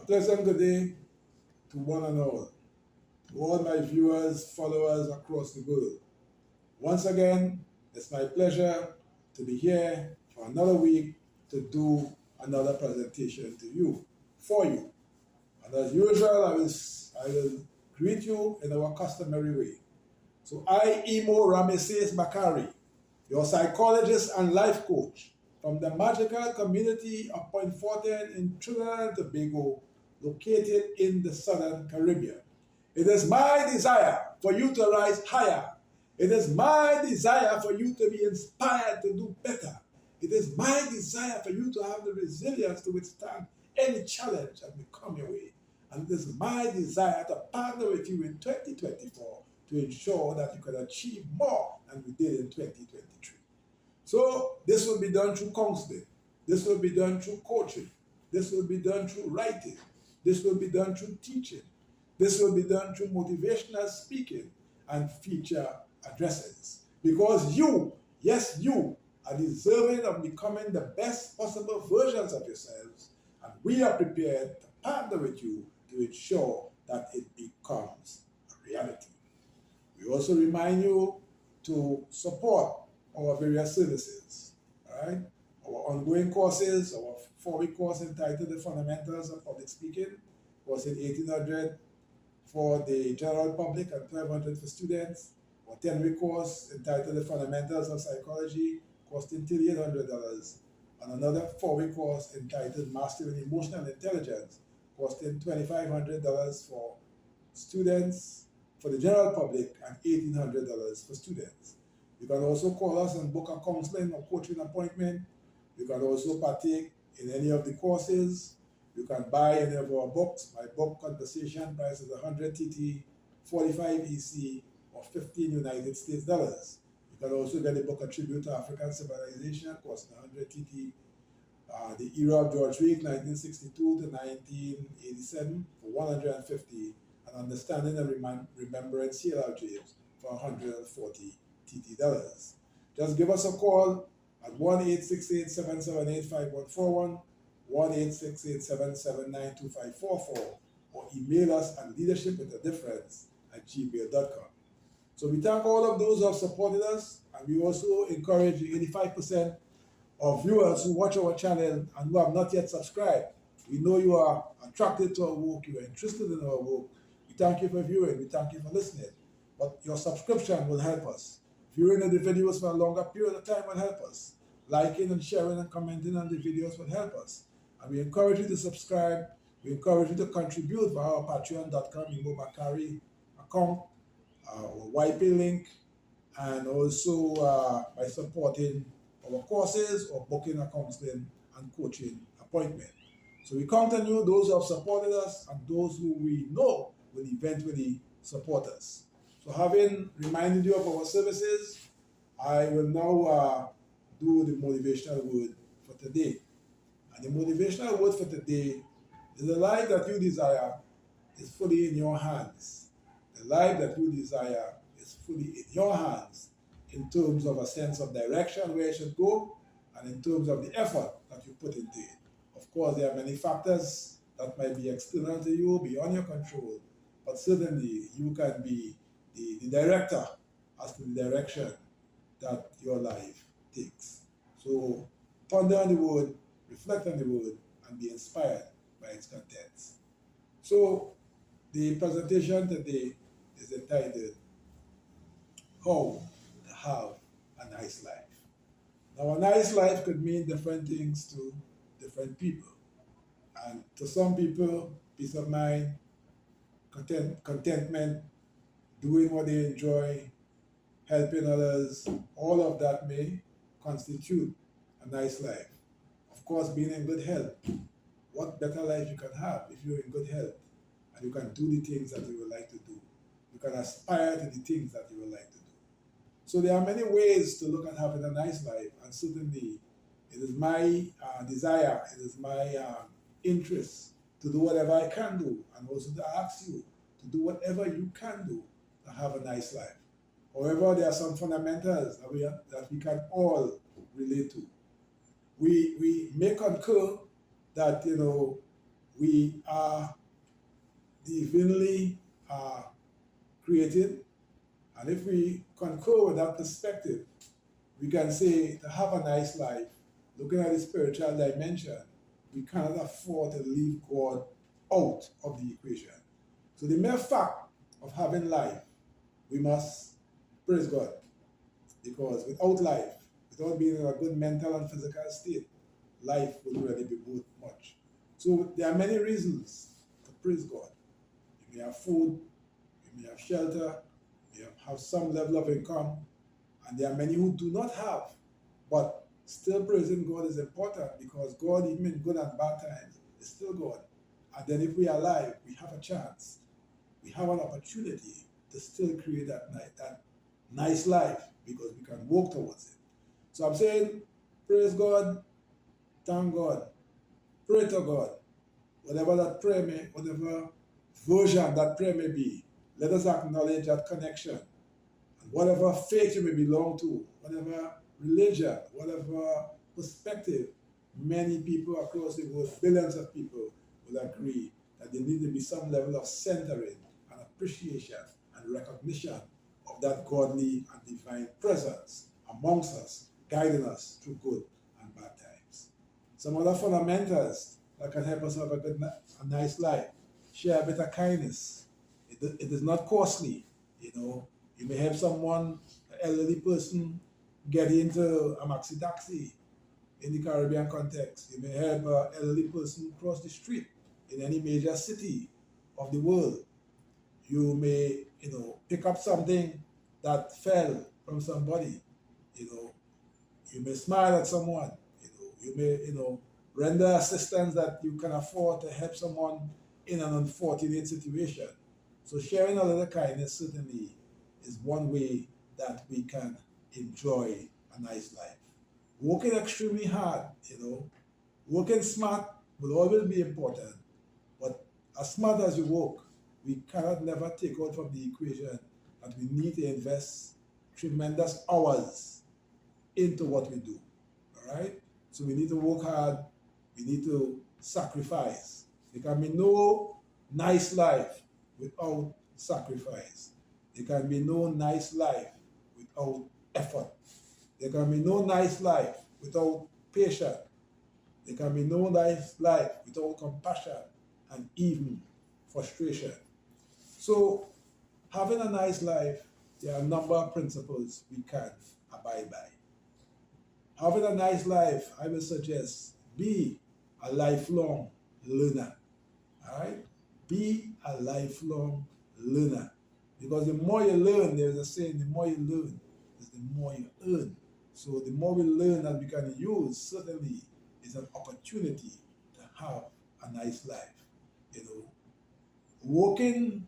A pleasant good day to one and all, to all my viewers, followers across the world. Once again, it's my pleasure to be here for another week to do another presentation to you, for you. And as usual, I will greet you in our customary way. So I, Imo Rameses Bakari, your psychologist and life coach from the magical community of Point Fortin in Trinidad and Tobago, located in the Southern Caribbean. It is my desire for you to rise higher. It is my desire for you to be inspired to do better. It is my desire for you to have the resilience to withstand any challenge that may come your way. And it is my desire to partner with you in 2024 to ensure that you can achieve more than we did in 2023. So this will be done through counseling. This will be done through coaching. This will be done through writing. This will be done through teaching. This will be done through motivational speaking and feature addresses. Because you, yes, you, are deserving of becoming the best possible versions of yourselves, and we are prepared to partner with you to ensure that it becomes a reality. We also remind you to support our various services, all right? Our ongoing courses, our 4-week course entitled The Fundamentals of Public Speaking, costing $1,800 for the general public and $1,200 for students. Our 10-week course entitled The Fundamentals of Psychology, costing $3,800. And another 4-week course entitled Mastering Emotional Intelligence, costing $2,500 for students, for the general public, and $1,800 for students. You can also call us and book a counseling or coaching appointment. You can also partake in any of the courses. You can buy any of our books. My book Conversation price is 100 TT, 45 EC, or 15 United States dollars. You can also get the book A Tribute to African Civilization, costing 100 TT. The Era of George Week, 1962 to 1987, for 150, and Understanding and Remembering C.L.R. James for 140 TT dollars. Just give us a call at 1-868-778-5141, 1-868-779-2544, or email us at leadershipwithadifference@gmail.com. So we thank all of those who have supported us, and we also encourage the 85% of viewers who watch our channel and who have not yet subscribed. We know you are attracted to our work, you are interested in our work. We thank you for viewing, we thank you for listening. But your subscription will help us. Viewing the videos for a longer period of time will help us. Liking and sharing and commenting on the videos will help us. And we encourage you to subscribe. We encourage you to contribute via our patreon.com Imo Bakari account, or YP link, and also by supporting our courses or booking a counseling and coaching appointment. So we count on you, those who have supported us and those who we know will eventually support us. So having reminded you of our services, I will now do the motivational word for today. And the motivational word for today is: the life that you desire is fully in your hands. The life that you desire is fully in your hands, in terms of a sense of direction where it should go, and in terms of the effort that you put into it. Of course, there are many factors that might be external to you, beyond your control, but certainly you can be the director as to the direction that your life takes. So ponder on the word, reflect on the word, and be inspired by its contents. So the presentation today is entitled How to Have a Nice Life. Now, a nice life could mean different things to different people. And to some people, peace of mind, contentment, doing what they enjoy, helping others, all of that may constitute a nice life. Of course, being in good health. What better life you can have if you're in good health and you can do the things that you would like to do. You can aspire to the things that you would like to do. So there are many ways to look at having a nice life, and certainly it is my desire, it is my interest to do whatever I can do, and also to ask you to do whatever you can do to have a nice life. However, there are some fundamentals that we can all relate to. We may concur that, We are divinely created, and if we concur with that perspective, we can say to have a nice life, looking at the spiritual dimension, we cannot afford to leave God out of the equation. So the mere fact of having life, we must praise God, because without life, without being in a good mental and physical state, life would really be worth much. So there are many reasons to praise God. You may have food, you may have shelter, you may have some level of income, and there are many who do not have. But still praising God is important, because God, even in good and bad times, is still God. And then if we are alive, we have a chance. We have an opportunity to still create that nice life, because we can work towards it. So I'm saying, praise God, thank God, pray to God, whatever that prayer may, whatever version that prayer may be, let us acknowledge that connection. And whatever faith you may belong to, whatever religion, whatever perspective, many people across the world, billions of people, will agree that there needs to be some level of centering and appreciation and recognition of that godly and divine presence amongst us, guiding us through good and bad times. Some other fundamentals that can help us have a nice life: share a bit of kindness. It is not costly. You may help someone, an elderly person, get into a maxi taxi in the Caribbean context. You may help an elderly person cross the street in any major city of the world. You may, pick up something that fell from somebody. You may smile at someone. You may, render assistance that you can afford to help someone in an unfortunate situation. So sharing a little kindness certainly is one way that we can enjoy a nice life. Working extremely hard, working smart will always be important, but as smart as you work, we cannot never take out from the equation that we need to invest tremendous hours into what we do. All right? So we need to work hard, we need to sacrifice. There can be no nice life without sacrifice. There can be no nice life without effort. There can be no nice life without patience. There can be no nice life without compassion and even frustration. So, having a nice life, there are a number of principles we can abide by. Having a nice life, I will suggest, be a lifelong learner. All right? Be a lifelong learner. Because the more you learn, there's a saying, the more you learn, is the more you earn. So the more we learn that we can use, certainly is an opportunity to have a nice life. Working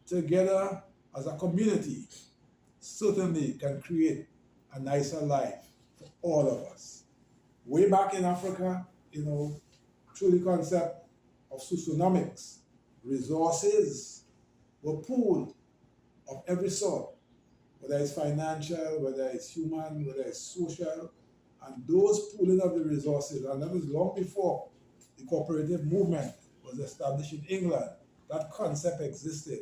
together as a community certainly can create a nicer life for all of us. Way back in Africa, through the concept of socionomics, resources were pooled of every sort, whether it's financial, whether it's human, whether it's social, and those pooling of the resources, and that was long before the cooperative movement was established in England. That concept existed,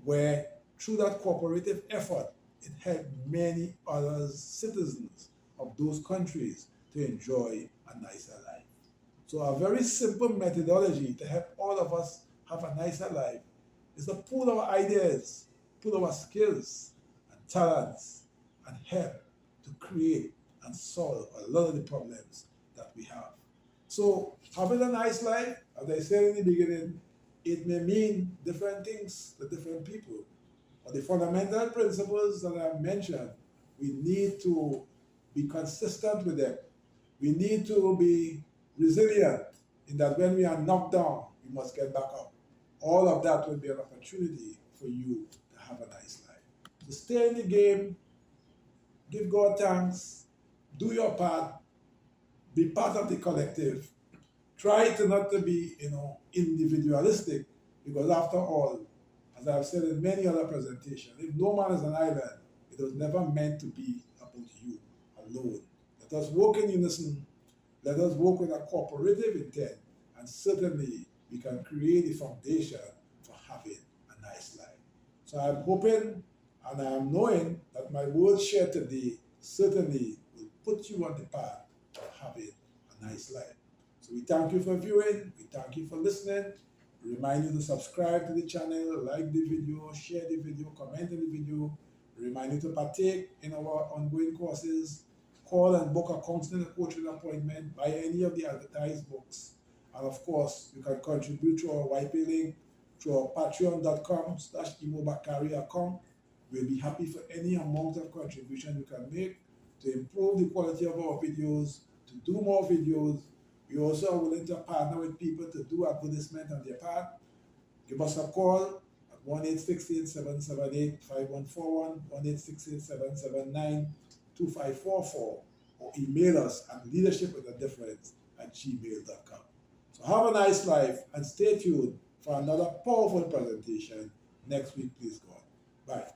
where through that cooperative effort, it helped many other citizens of those countries to enjoy a nicer life. So a very simple methodology to help all of us have a nicer life is to pool our ideas, pool our skills and talents, and help to create and solve a lot of the problems that we have. So having a nice life, as I said in the beginning, it may mean different things to different people. But the fundamental principles that I mentioned, we need to be consistent with them. We need to be resilient in that when we are knocked down, we must get back up. All of that will be an opportunity for you to have a nice life. So stay in the game, give God thanks, do your part, be part of the collective. Try to not to be, individualistic, because after all, as I've said in many other presentations, if no man is an island, it was never meant to be about you alone. Let us work in unison. Let us work with a cooperative intent, and certainly we can create the foundation for having a nice life. So I'm hoping and I'm knowing that my words shared today certainly will put you on the path of having a nice life. So we thank you for viewing, we thank you for listening. We remind you to subscribe to the channel, like the video, share the video, comment on the video. We remind you to partake in our ongoing courses, call and book a counseling and coaching appointment, buy any of the advertised books. And of course, you can contribute to our YP link through our patreon.com/Imo Bakari account. We'll be happy for any amount of contribution you can make to improve the quality of our videos, to do more videos. We also are willing to partner with people to do advertisement on their part. Give us a call at 1-868-778-5141, 1-868-779-2544, or email us at leadershipwithadifference@gmail.com. So have a nice life and stay tuned for another powerful presentation next week, please God. Bye.